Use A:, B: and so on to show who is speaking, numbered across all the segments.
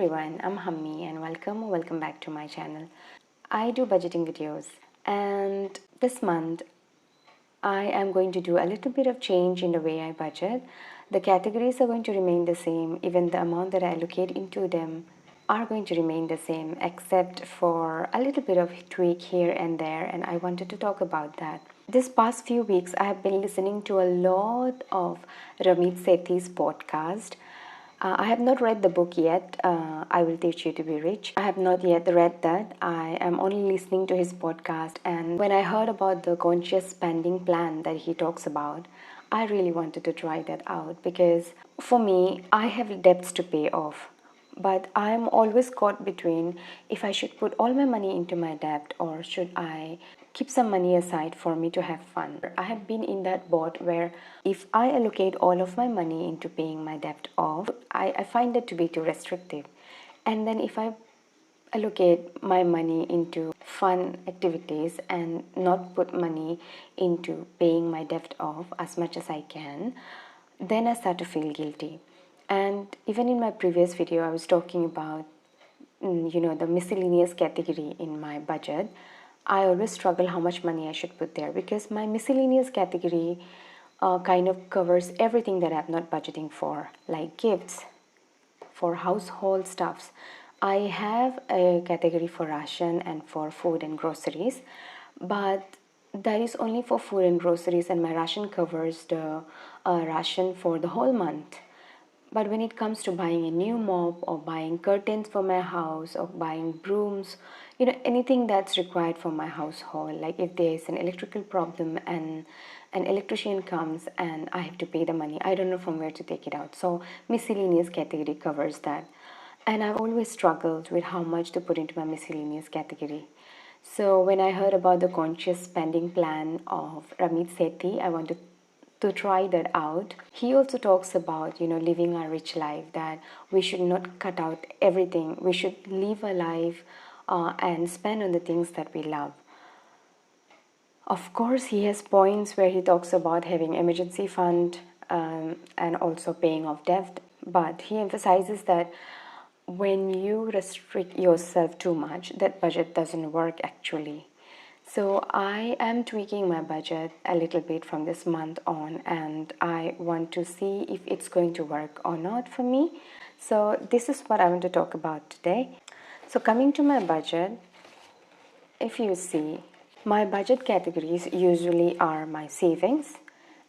A: everyone, I'm Hammi and welcome back to my channel. I do budgeting videos and this month I am going to do a little bit of change in the way I budget. The categories are going to remain the same, even the amount that I allocate into them are going to remain the same except for a little bit of tweak here and there, and I wanted to talk about that. This past few weeks I have been listening to a lot of Ramit Sethi's podcast. I have not read the book yet, I Will Teach You to Be Rich. I have not yet read that. I am only listening to his podcast, and when I heard about the conscious spending plan that he talks about, I really wanted to try that out because for me, I have debts to pay off. But I'm always caught between if I should put all my money into my debt or should I keep some money aside for me to have fun. I have been in that boat where if I allocate all of my money into paying my debt off, I find that to be too restrictive. And then if I allocate my money into fun activities and not put money into paying my debt off as much as I can, then I start to feel guilty. And even in my previous video, I was talking about, the miscellaneous category in my budget. I always struggle how much money I should put there because my miscellaneous category kind of covers everything that I'm not budgeting for, like gifts, for household stuffs. I have a category for ration and for food and groceries, but that is only for food and groceries, and my ration covers the ration for the whole month. But when it comes to buying a new mop or buying curtains for my house or buying brooms, anything that's required for my household, like if there's an electrical problem and an electrician comes and I have to pay the money, I don't know from where to take it out. So miscellaneous category covers that. And I've always struggled with how much to put into my miscellaneous category. So when I heard about the conscious spending plan of Ramit Sethi, I wanted to try that out. He also talks about, living a rich life, that we should not cut out everything. We should live a life and spend on the things that we love. Of course, he has points where he talks about having emergency fund and also paying off debt. But he emphasizes that when you restrict yourself too much, that budget doesn't work actually. So I am tweaking my budget a little bit from this month on, and I want to see if it's going to work or not for me. So this is what I want to talk about today. So coming to my budget, if you see, my budget categories usually are my savings,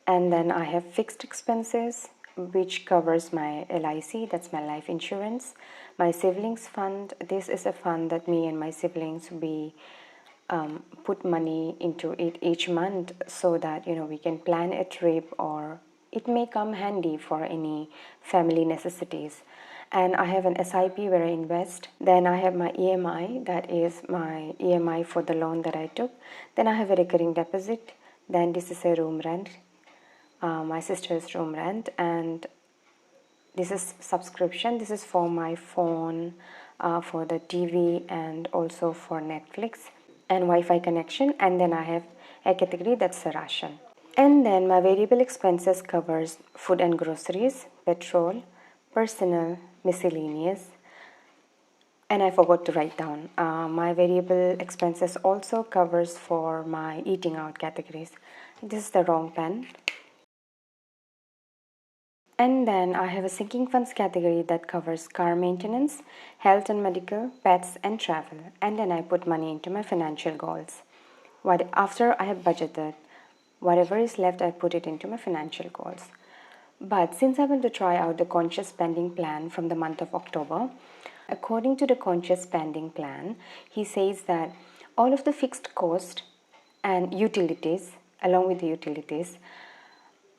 A: and then I have fixed expenses, which covers my LIC, that's my life insurance, my siblings fund. This is a fund that me and my siblings, we put money into it each month so that we can plan a trip or it may come handy for any family necessities. And I have an SIP where I invest. Then I have my EMI, that is my EMI for the loan that I took. Then I have a recurring deposit. Then this is a room rent, my sister's room rent, and this is subscription. This is for my phone, for the TV, and also for Netflix and Wi-Fi connection. And then I have a category that's the ration. And then my variable expenses covers food and groceries, petrol, personal, miscellaneous, and I forgot to write down. My variable expenses also covers for my eating out categories. This is the wrong pen. And then I have a sinking funds category that covers car maintenance, health and medical, pets, and travel. And then I put money into my financial goals. After I have budgeted, whatever is left, I put it into my financial goals. But since I want to try out the conscious spending plan from the month of October, according to the conscious spending plan, he says that all of the fixed cost and utilities, along with the utilities,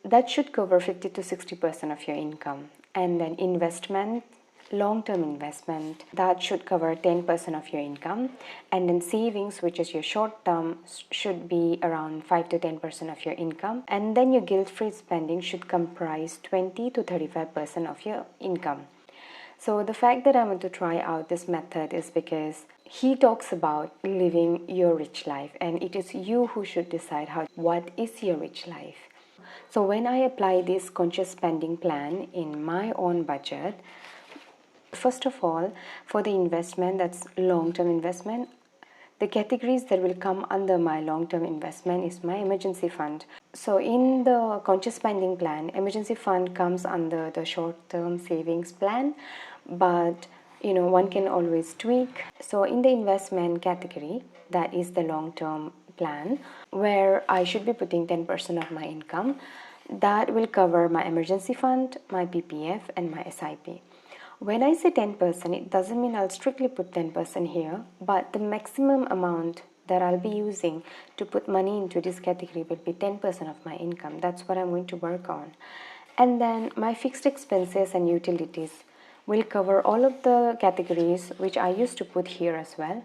A: that should cover 50 to 60% of your income. And then investment, long-term investment, that should cover 10% of your income. And then savings, which is your short-term, should be around 5 to 10% of your income. And then your guilt-free spending should comprise 20 to 35% of your income. So the fact that I want to try out this method is because he talks about living your rich life, and it is you who should decide what is your rich life. So when I apply this conscious spending plan in my own budget, First of all, for the investment, that's long-term investment, the categories that will come under my long-term investment is my emergency fund. So in the conscious spending plan, emergency fund comes under the short-term savings plan, but one can always tweak. So in the investment category, that is the long-term plan, where I should be putting 10% of my income. That will cover my emergency fund, my PPF, and my SIP. When I say 10%, it doesn't mean I'll strictly put 10% here, but the maximum amount that I'll be using to put money into this category will be 10% of my income. That's what I'm going to work on. And then my fixed expenses and utilities will cover all of the categories which I used to put here as well.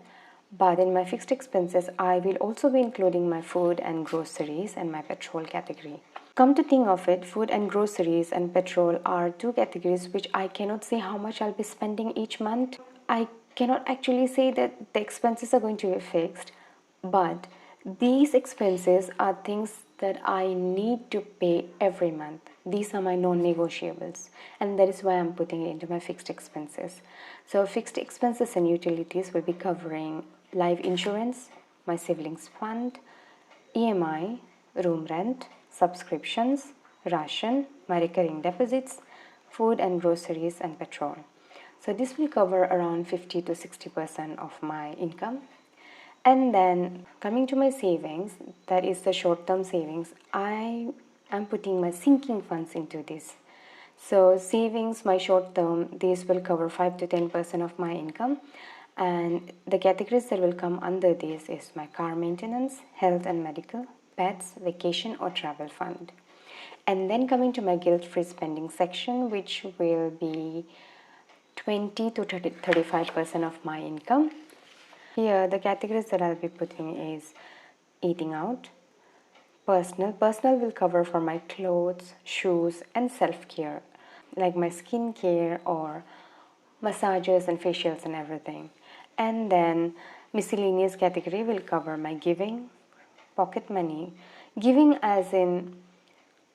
A: But in my fixed expenses, I will also be including my food and groceries and my petrol category. Come to think of it, food and groceries and petrol are two categories which I cannot say how much I'll be spending each month. I cannot actually say that the expenses are going to be fixed, but these expenses are things that I need to pay every month. These are my non-negotiables, and that is why I'm putting it into my fixed expenses. So fixed expenses and utilities will be covering life insurance, my siblings fund, EMI, room rent, subscriptions, ration, my recurring deposits, food and groceries, and petrol. So this will cover around 50 to 60% of my income. And then coming to my savings, that is the short-term savings, I am putting my sinking funds into this. So savings, my short-term, these will cover 5 to 10% of my income. And the categories that will come under this is my car maintenance, health and medical, pets, vacation or travel fund. And then coming to my guilt-free spending section, which will be 20 to 35% of my income. Here, the categories that I'll be putting is eating out, personal. Personal will cover for my clothes, shoes, and self-care, like my skincare or massages and facials and everything. And then miscellaneous category will cover my giving, pocket money. Giving as in,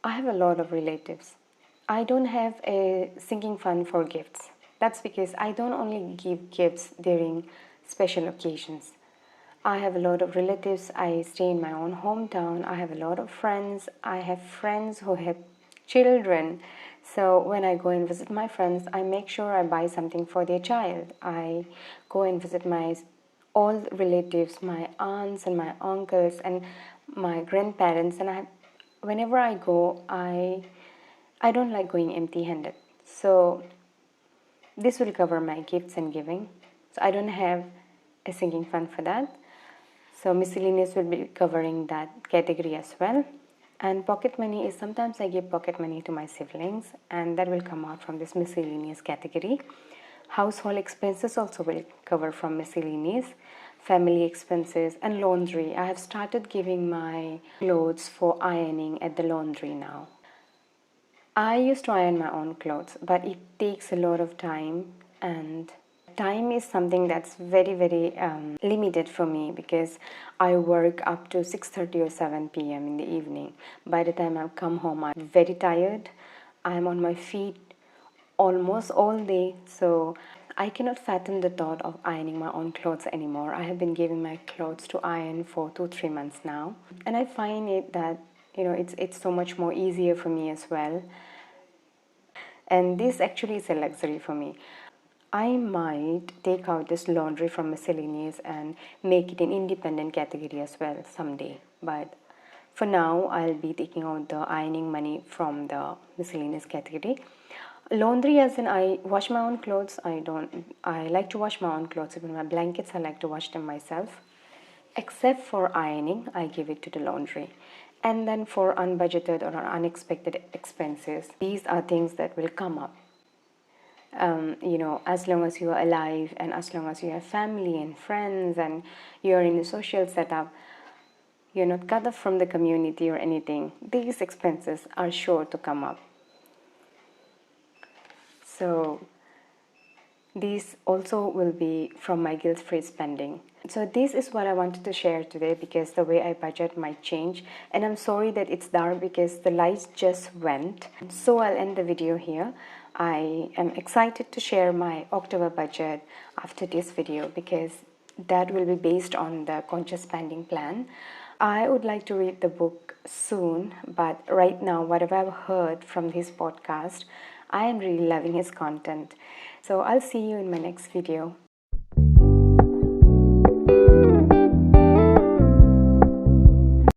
A: I have a lot of relatives. I don't have a sinking fund for gifts. That's because I don't only give gifts during special occasions. I have a lot of relatives. I stay in my own hometown. I have a lot of friends. I have friends who have children. So when I go and visit my friends, I make sure I buy something for their child. I go and visit my all relatives, my aunts and my uncles and my grandparents, and whenever I go, I don't like going empty-handed. So this will cover my gifts and giving. So I don't have a sinking fund for that. So miscellaneous will be covering that category as well. And pocket money is sometimes I give pocket money to my siblings, and that will come out from this miscellaneous category. Household expenses also will cover from miscellaneous. Family expenses and laundry. I have started giving my clothes for ironing at the laundry now. I used to iron my own clothes, but it takes a lot of time, and time is something that's very limited for me because I work up to 6:30 or 7 p.m. in the evening. By the time I come home, I'm very tired. I'm on my feet almost all day, so I cannot fathom the thought of ironing my own clothes anymore. I have been giving my clothes to iron for 2-3 months now, and I find it that it's so much more easier for me as well. And this actually is a luxury for me. I might take out this laundry from miscellaneous and make it an independent category as well someday. But for now, I'll be taking out the ironing money from the miscellaneous category. Laundry as in I wash my own clothes. I like to wash my own clothes. Even my blankets, I like to wash them myself. Except for ironing, I give it to the laundry. And then for unbudgeted or unexpected expenses, these are things that will come up. As long as you are alive and as long as you have family and friends and you're in a social setup, you're not cut off from the community or anything, these expenses are sure to come up. So these also will be from my guilt-free spending. So this is what I wanted to share today because the way I budget might change. And I'm sorry that it's dark because the lights just went. So I'll end the video here. I am excited to share my October budget after this video because that will be based on the conscious spending plan. I would like to read the book soon, but right now, whatever I've heard from this podcast, I am really loving his content. So I'll see you in my next video.